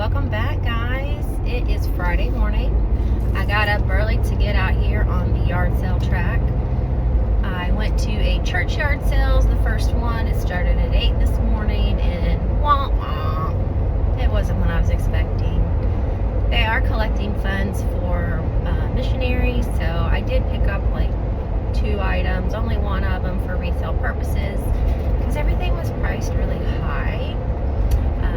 welcome back, guys. It is Friday morning. I got up early to get out here on the yard sale track. I went to a church yard sales, the first one. It started at 8 this morning, and wah, wah, it wasn't what I was expecting. They are collecting funds for missionaries, so I did pick up like 2 items, only one of them for resale purposes, because everything was priced really high.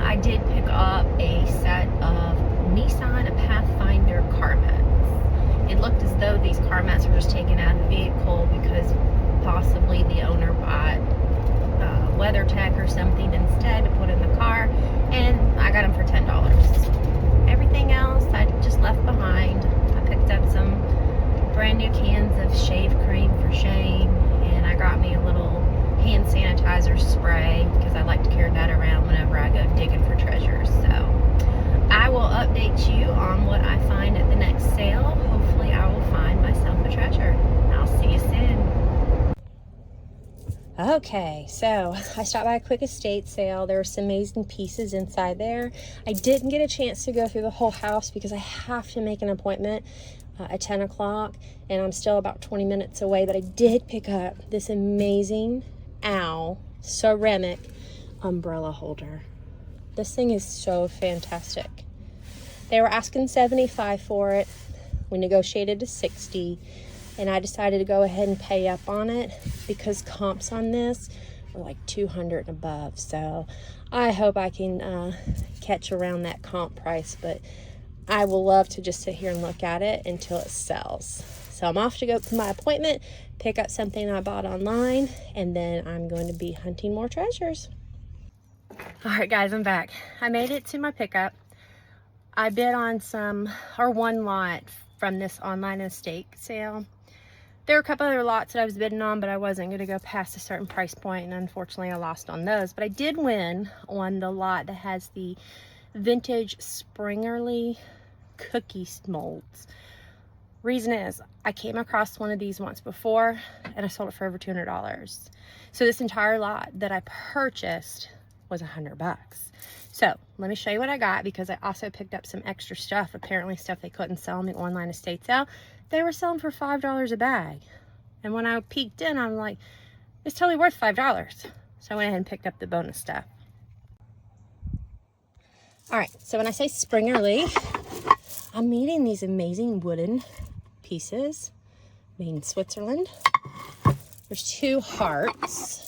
I did pick up a set of Nissan Pathfinder car mats. It looked as though these car mats were just taken out of the vehicle because possibly the owner bought WeatherTech or something instead to put in the car, and I got them for $10. Everything else I just left behind. I picked up some brand new cans of shave cream for Shane, and I got me a little hand sanitizer spray because I like to carry that around whenever I go digging for treasures. So I will update you on what I find at the next sale. Hopefully I will find myself a treasure. I'll see you soon. Okay, so I stopped by a quick estate sale. There were some amazing pieces inside there. I didn't get a chance to go through the whole house because I have to make an appointment at 10 o'clock, and I'm still about 20 minutes away, but I did pick up this amazing ceramic umbrella holder. This thing is so fantastic. They were asking $75 for it. We negotiated to $60, and I decided to go ahead and pay up on it because comps on this are like $200 and above. So I hope I can catch around that comp price, but I will love to just sit here and look at it until it sells. So I'm off to go to my appointment, pick up something I bought online, and then I'm going to be hunting more treasures. All right, guys, I'm back. I made it to my pickup. I bid on one lot from this online estate sale. There were a couple other lots that I was bidding on, but I wasn't going to go past a certain price point, and unfortunately I lost on those. But I did win on the lot that has the vintage Springerly cookie molds. Reason is, I came across one of these once before and I sold it for over $200. So this entire lot that I purchased was $100. So let me show you what I got, because I also picked up some extra stuff. Apparently stuff they couldn't sell in the online estate sale. They were selling for $5 a bag. And when I peeked in, I'm like, it's totally worth $5. So I went ahead and picked up the bonus stuff. All right, so when I say Springerly, I'm meeting these amazing wooden pieces made in Switzerland. There's 2 hearts.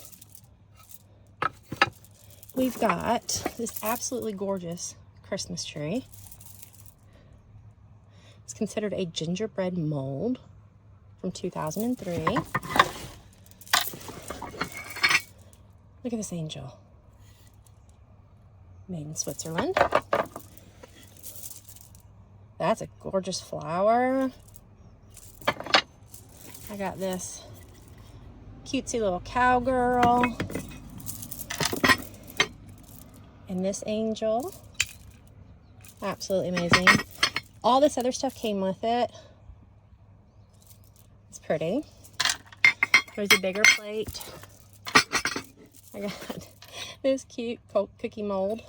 We've got this absolutely gorgeous Christmas tree. It's considered a gingerbread mold from 2003. Look at this angel. Made in Switzerland. That's a gorgeous flower. I got this cutesy little cowgirl. And this angel. Absolutely amazing. All this other stuff came with it. It's pretty. There's a bigger plate. I got this cute cookie mold.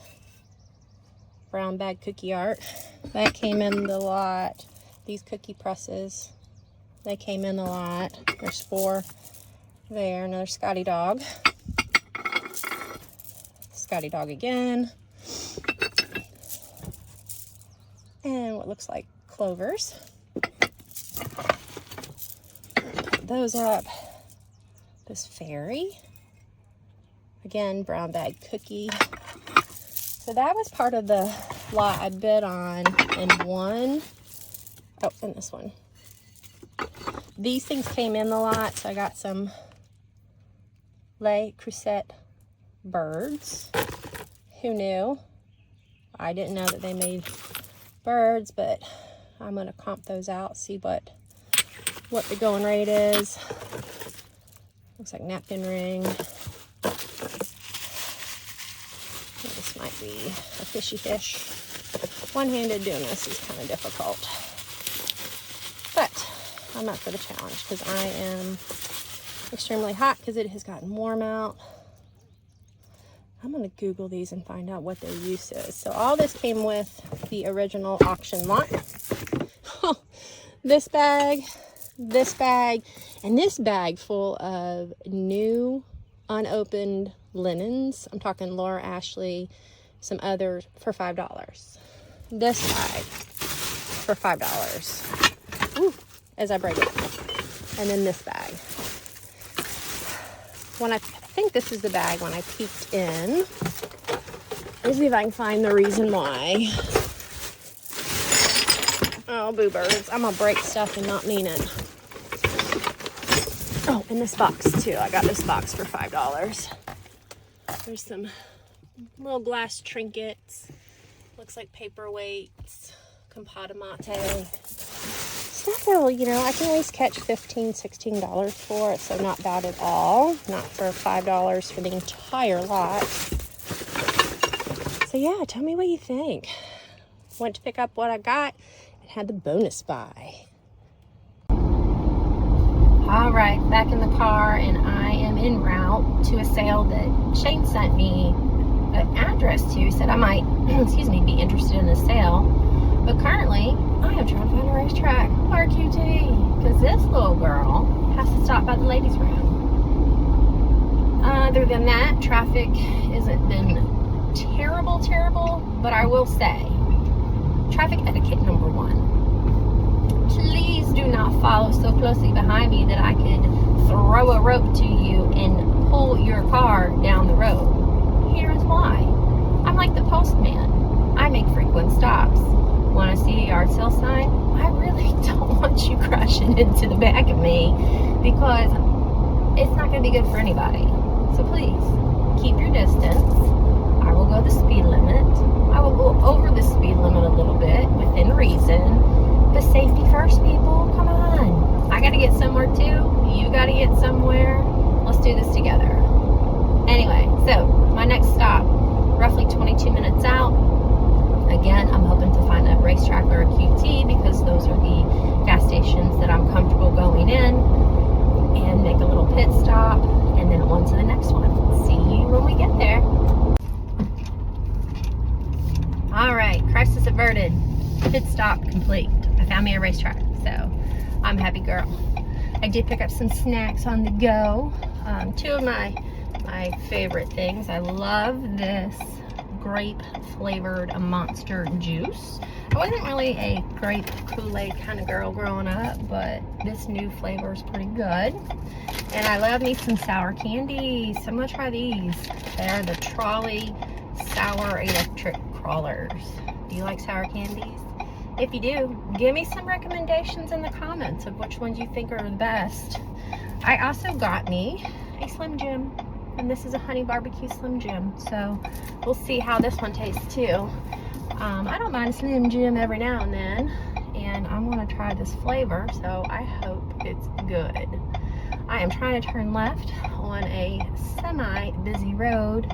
Brown bag cookie art. That came in the lot. These cookie presses, they came in a lot. There's 4 there. Another Scotty dog. Scotty dog again. And what looks like clovers. Put those up. This fairy. Again, brown bag cookie. So that was part of the lot I bid on and won. Oh, and this one. These things came in the lot, so I got some Le Creuset birds. Who knew? I didn't know that they made birds, but I'm going to comp those out, see what the going rate is. Looks like napkin ring. This might be a fishy fish. One-handed doing this is kind of difficult. But I'm up for the challenge because I am extremely hot because it has gotten warm out. I'm gonna Google these and find out what their use is. So all this came with the original auction lot. This bag, and this bag full of new unopened linens. I'm talking Laura Ashley, some others for $5. This bag for $5. Ooh, as I break it. And then this bag. I think this is the bag when I peeked in. Let me see if I can find the reason why. Oh, boo birds. I'm gonna break stuff and not mean it. Oh, and this box too. I got this box for $5. There's some little glass trinkets. Looks like paperweights, compotimate. Stuff that, you know, I can always catch $15, $16 for it, so not bad at all. Not for $5 for the entire lot. So yeah, tell me what you think. Went to pick up what I got and had the bonus buy. All right, back in the car, and I am en route to a sale that Shane sent me an address to. He said I might, excuse me, be interested in the sale. But currently, I am trying to find a racetrack, RQT, because this little girl has to stop by the ladies' room. Other than that, traffic hasn't been terrible, but I will say, traffic etiquette number 1. Please do not follow so closely behind me that I could throw a rope to you and pull your car down the road. Here's why. I'm like the postman. I make frequent stops. When I see a yard sale sign, I really don't want you crashing into the back of me because it's not going to be good for anybody. So please, keep your distance. I will go the speed limit. I will go over the speed limit a little bit within reason. But safety first, people. Come on. I got to get somewhere too. You got to get somewhere. Let's do this together. Anyway, so my next stop, roughly 22 minutes out. Again, I'm hoping to find a racetrack or a QT because those are the gas stations that I'm comfortable going in, and make a little pit stop and then on to the next one. See you when we get there. All right, crisis averted. Pit stop complete. I found me a racetrack, so I'm a happy girl. I did pick up some snacks on the go. Two of my favorite things. I love this grape flavored Monster juice. I wasn't really a grape Kool-Aid kind of girl growing up, but this new flavor is pretty good. And I love me some sour candies. So I'm gonna try these. They're the Trolley Sour Electric Crawlers. Do you like sour candies? If you do, give me some recommendations in the comments of which ones you think are the best. I also got me a Slim Jim. And this is a honey barbecue Slim Jim, so we'll see how this one tastes too. I don't mind a Slim Jim every now and then, and I'm gonna try this flavor, so I hope it's good. I am trying to turn left on a semi-busy road,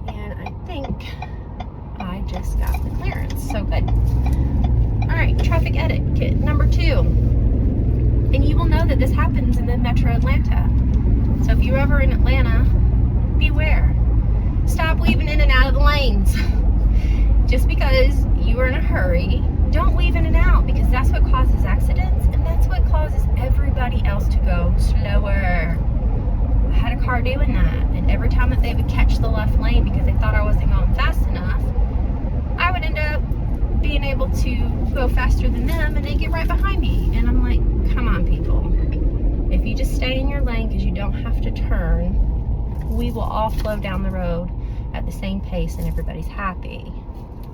and I think I just got the clearance, so good. All right, traffic etiquette number 2. And you will know that this happens in the Metro Atlanta. So if you're ever in Atlanta, beware. Stop weaving in and out of the lanes. Just because you are in a hurry, don't weave in and out, because that's what causes accidents, and that's what causes everybody else to go slower. I had a car doing that, and every time that they would catch the left lane because they thought I wasn't going fast enough, I would end up being able to go faster than them, and they get right behind me. And I'm like, come on, people. If you just stay in your lane because you don't have to turn, we will all flow down the road at the same pace and everybody's happy.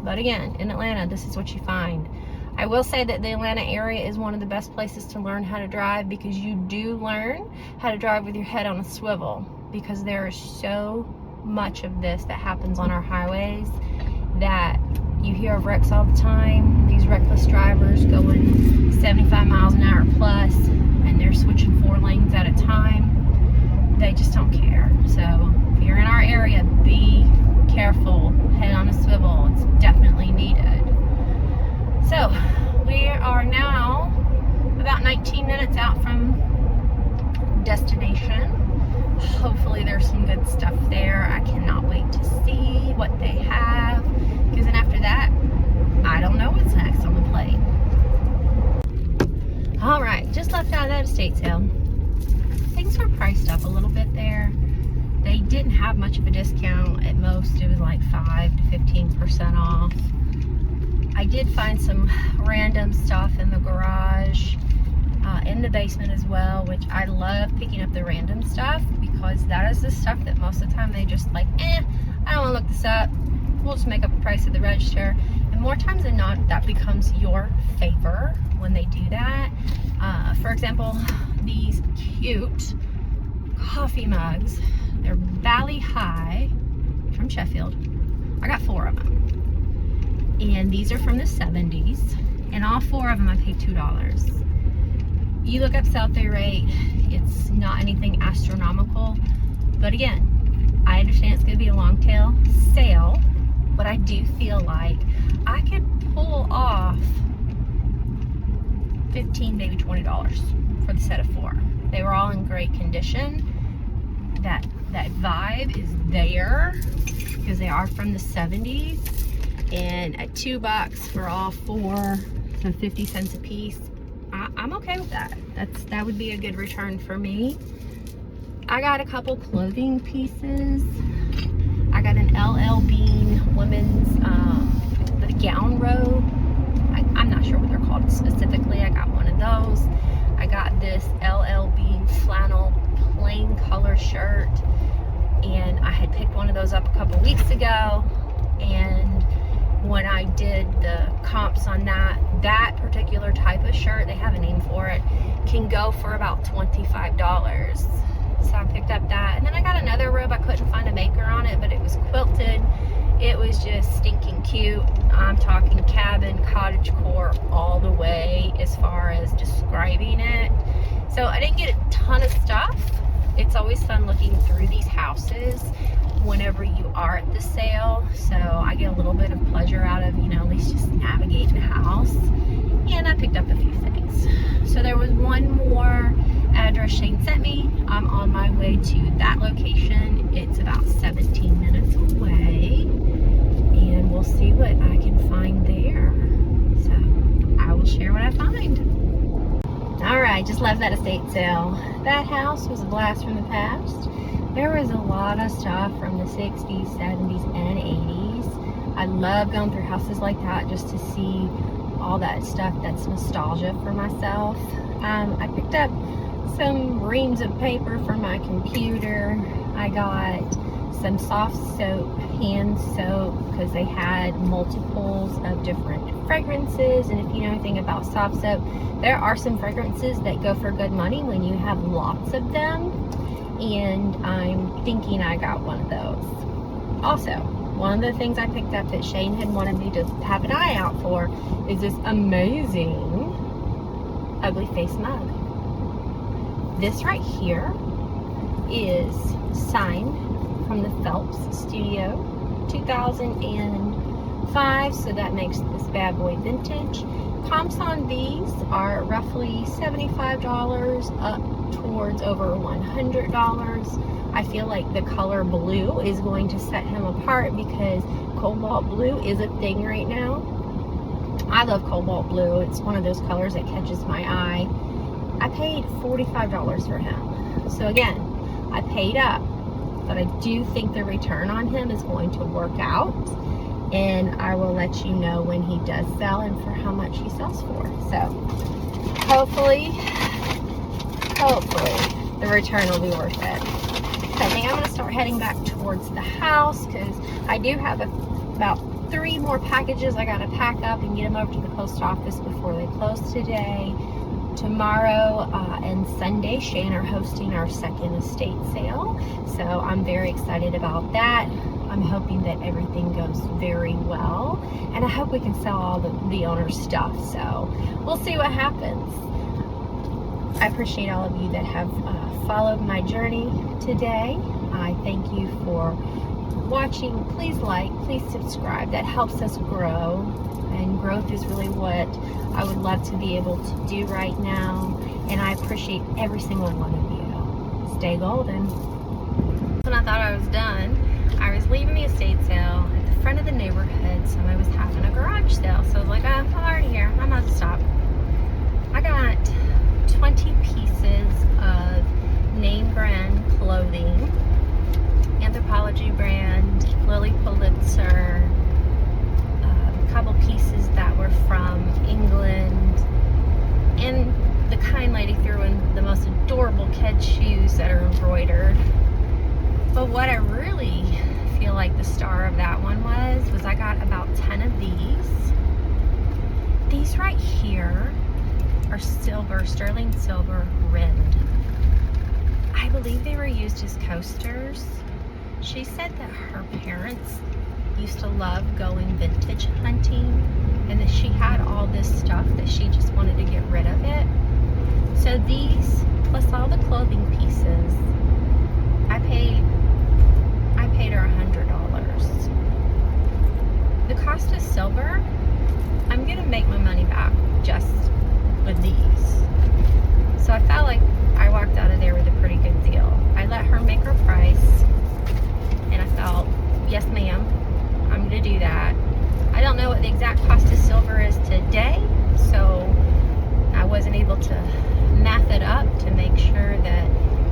But again, in Atlanta, this is what you find. I will say that the Atlanta area is one of the best places to learn how to drive, because you do learn how to drive with your head on a swivel, because there is so much of this that happens on our highways that you hear of wrecks all the time. These reckless drivers going 75 miles an hour plus, and they're switching 4 lanes at a time. They just don't care. So if you're in our area, be careful, head on a swivel. It's definitely needed. So we are now about 19 minutes out from destination. Hopefully there's some good stuff there. I cannot wait to see that estate sale. Things were priced up a little bit there. They didn't have much of a discount. At most, it was like 5 to 15% off. I did find some random stuff in the garage, in the basement as well, which I love picking up the random stuff because that is the stuff that most of the time they just like, I don't want to look this up. We'll just make up a price at the register. And more times than not, that becomes your favor when they do that. For example, these cute coffee mugs. They're Valley High from Sheffield. I got 4 of them. And these are from the 70s. And all 4 of them I paid $2. You look up sell-through rate, it's not anything astronomical. But again, I understand it's going to be a long tail sale, but I do feel like I could pull off $15, maybe $20 for the set of 4. They were all in great condition. That vibe is there because they are from the 70s, and at $2 for all 4, so 50 cents a piece, I'm okay with that. That would be a good return for me. I got a couple clothing pieces. I got an LL Bean women's the gown robe. I'm not sure what they're called specifically. I got one of those. I got this LL Bean flannel plain color shirt, and I had picked one of those up a couple weeks ago, and when I did the comps on that particular type of shirt, they have a name for it, can go for about $25. So I picked up that, and then I got another robe. I couldn't find a maker on it, but it was quilted. It was just stinking cute. I'm talking cabin, cottagecore all the way as far as describing it. So I didn't get a ton of stuff. It's always fun looking through these houses whenever you are at the sale. So I get a little bit of pleasure out of, at least just navigating the house. And I picked up a few things. So there was one more address Shane sent me. I'm on my way to that location. It's about 17 minutes away. And we'll see what I can find there. So I will share what I find. Alright, just left that estate sale. That house was a blast from the past. There was a lot of stuff from the 60s, 70s, and 80s. I love going through houses like that just to see all that stuff that's nostalgia for myself. I picked up some reams of paper for my computer. I got some soft soap, hand soap, because they had multiples of different fragrances. And if you know anything about soft soap, there are some fragrances that go for good money when you have lots of them. And I'm thinking I got one of those. Also, one of the things I picked up that Shane had wanted me to have an eye out for is this amazing ugly face mug. This right here is signed from the Phelps Studio 2005, so that makes this bad boy vintage. Comps on these are roughly $75 up towards over $100. I feel like the color blue is going to set him apart because cobalt blue is a thing right now. I love cobalt blue. It's one of those colors that catches my eye. I paid $45 for him. So again, I paid up, but I do think the return on him is going to work out. And I will let you know when he does sell and for how much he sells for. So hopefully the return will be worth it. So I think I'm going to start heading back towards the house because I do have about 3 more packages I got to pack up and get them over to the post office before they close today. Tomorrow and Sunday, Shane are hosting our second estate sale. So I'm very excited about that. I'm hoping that everything goes very well. And I hope we can sell all the owner's stuff. So we'll see what happens. I appreciate all of you that have followed my journey today. I thank you for watching. Please like, please subscribe. That helps us grow. And growth is really what I would love to be able to do right now. And I appreciate every single one of you. Stay golden. When I thought I was done, I was leaving the estate sale at the front of the neighborhood. Somebody was having a garage sale. So I was like, I'm already here. I'm about to stop. I got 20 pieces the star of that one was I got about 10 of these. These right here are silver, sterling silver rimmed. I believe they were used as coasters. She said that her parents used to love going vintage hunting and that she had all this stuff that she just wanted to get rid of it. So these, plus all the clothing pieces, I paid her $100. The cost of silver, I'm gonna make my money back just with these. So I felt like I walked out of there with a pretty good deal. I let her make her price, and I felt, yes ma'am, I'm gonna do that. I don't know what the exact cost of silver is today, so I wasn't able to math it up to make sure that,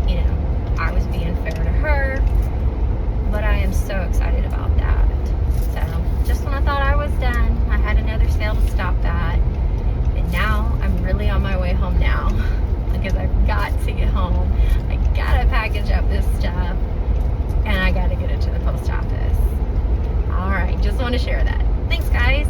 you know, I was being fair to her, but I am so excited about that. So just when I thought I was done, I had another sale to stop at, and now I'm really on my way home now because I've got to get home. I gotta package up this stuff and I gotta get it to the post office. All right, just want to share that. Thanks guys.